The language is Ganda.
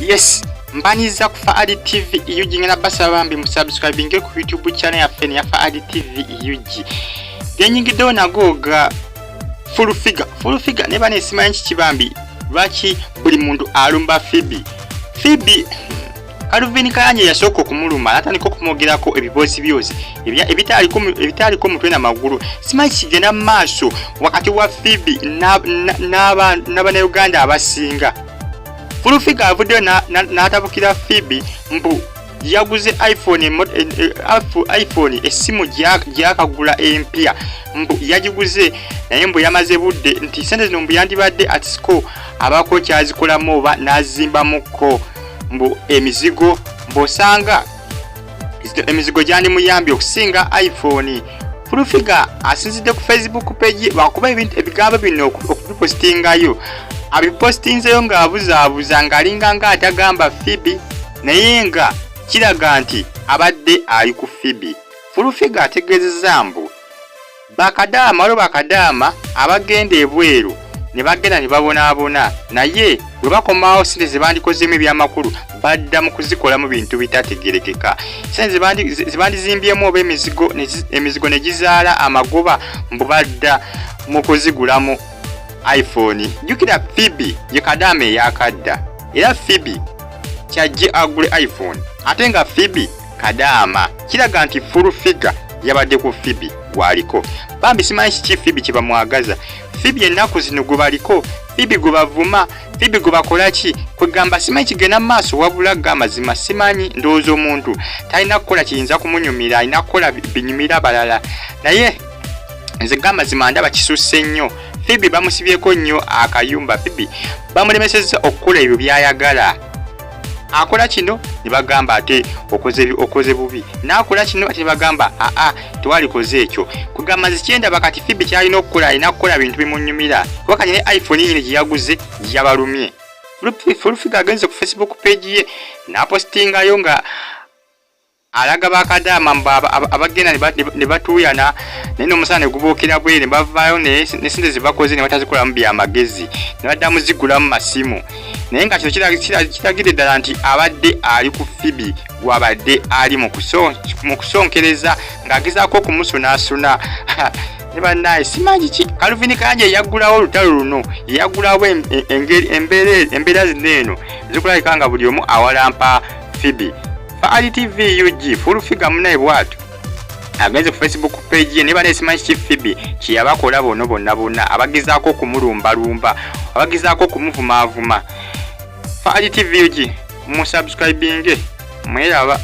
Yes, mbaniza ku Faadi TV UG ngena basaba bambi musubscribinge ku YouTube channel ya feni ya Faadi TV UG. Genyingido nagoga full figure neba nesima nchi kibambi lwaki buli mundu alumba Phoebe Kaluvini kanye yasoko kumuluma hata niko kumogerako ebibozi byozi ebitali ko mutwe na maguru simanyi kigenda maaso wakati wa Phoebe n'abana Uganda abasinga full figure avudde n'atabukira Phoebe mbu yaguze iPhone esimu gyakagula empya mbu yagiguze naye mbu yamaze budde nti sente zino mbu yandibadde at school abako kyazikolamu oba nazimba muko mbu emizigo mbosanga emizigo gyandi muyambi okusinga iPhone. Full figure asinzidde ku Facebook page bakuba ebintu ebigambo bino okupostingayo abipostinzeyo ng'abuzaabuza ng'alinga atagamba Phoebe naye nga kiraga nti abadde ali ku Phoebe. Full figure ategeezezza mbu bakadaama abagenda ebweru ne bagenda ne babonaabona naye bwe bakomawo sente ze bandikozeemu ebyamakulu badda mu kuzikola mu bintu bitategerekeka. Sente ze bandizimbyemu oba emizigo ne gizaala amagoba mbu badda mu kuzigulamu iPhone. Jjukira Phoebe ye kadaama eyakadda era Phoebe kyajje agule iPhone ate nga Phoebe kadaama kiraga nti full figure yabadde ku Phoebe waliko bambi simanyi kiki Phoebe kye bamwagaza Phoebe ennaku zino gwe baliko Phoebe gwe bavuma Phoebe gwe bakola ki kwegamba simanyi kigenda maaso wabula amazima simanyi ndowooza omuntu talina kukola kiyinza kumunyumira alina kukola binyumira balala naye nze amazima ndaba kisusse nnyo Phoebe bamusibyeko nnyo akayumba Phoebe bamulemesezza okukola ebyo byayagala akola kino ne bagamba ate okoze bubi n'akola kino ate bagamba twalikoze ekyo kugamba zikyenda bakati Phoebe kyalina okukola alina kukola bintu bimunyumira wakati ne iPhone yino gye yaguze yabalumye. Full figure agenze ku Facebook page ye n'apostingayo nga alaga bakadaama abagenda ne batuuyana naye n'omusana ne gubuukira bwere ne bavaayo ne sente ze bakoze ne batazikolamu bya magezi ne baddamu zigulamu masimu naye nga kino kiragidde ddala nti abadde ali ku Phoebe wabadde ali mu kusonkereza ng'agezaako okumusunaasuna ne bannaye simanyi ki Kaluvini kanje yaggulawo olutalo luno yaggulawo embeera zino eno zikulabika nga buli omu awalampa Phoebe. Faadi TV UG full figure munaye bwatu agenze ku Facebook page ye ne banesimanyi ki Phoebe kiyabakola bonna abagezaako okumulumbalumba abagezaako okumuvumaavuma. Faadi TV UG mu subscribinge mwelaba.